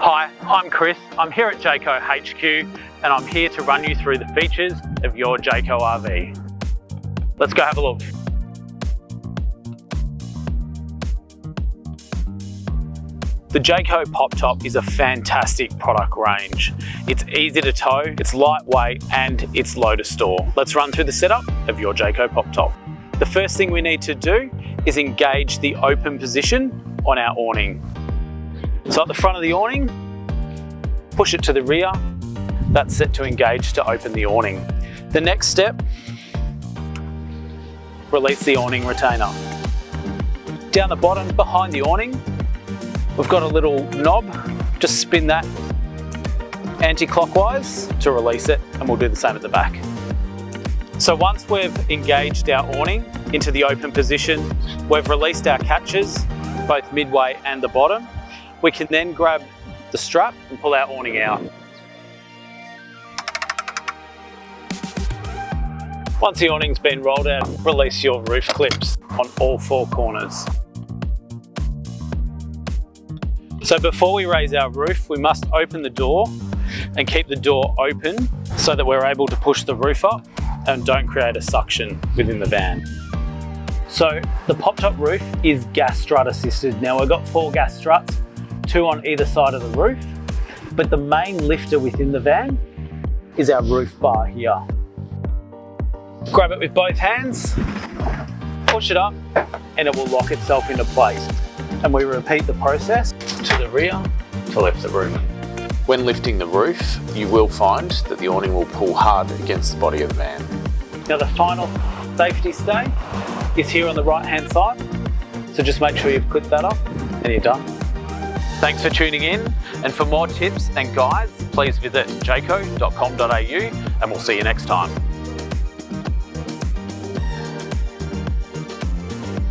Hi, I'm Chris. I'm here at Jayco HQ and I'm here to run you through the features of your Jayco RV. Let's go have a look. The Jayco Pop Top is a fantastic product range. It's easy to tow, it's lightweight and it's low to store. Let's run through the setup of your Jayco Pop Top. The first thing we need to do is engage the open position on our awning. So at the front of the awning, push it to the rear. That's set to engage to open the awning. The next step, release the awning retainer. Down the bottom behind the awning, we've got a little knob. Just spin that anti-clockwise to release it, and we'll do the same at the back. So once we've engaged our awning into the open position, we've released our catches, both midway and the bottom. We can then grab the strap and pull our awning out. Once the awning's been rolled out, release your roof clips on all four corners. So before we raise our roof, we must open the door and keep the door open so that we're able to push the roof up and don't create a suction within the van. So the pop top roof is gas strut assisted. Now we've got 4 gas struts, 2 on either side of the roof, but the main lifter within the van is our roof bar here. Grab it with both hands, push it up, and it will lock itself into place. And we repeat the process to the rear to lift the roof. When lifting the roof, you will find that the awning will pull hard against the body of the van. Now the final safety stay is here on the right hand side. So just make sure you've clipped that up and you're done. Thanks for tuning in, and for more tips and guides, please visit jayco.com.au and we'll see you next time.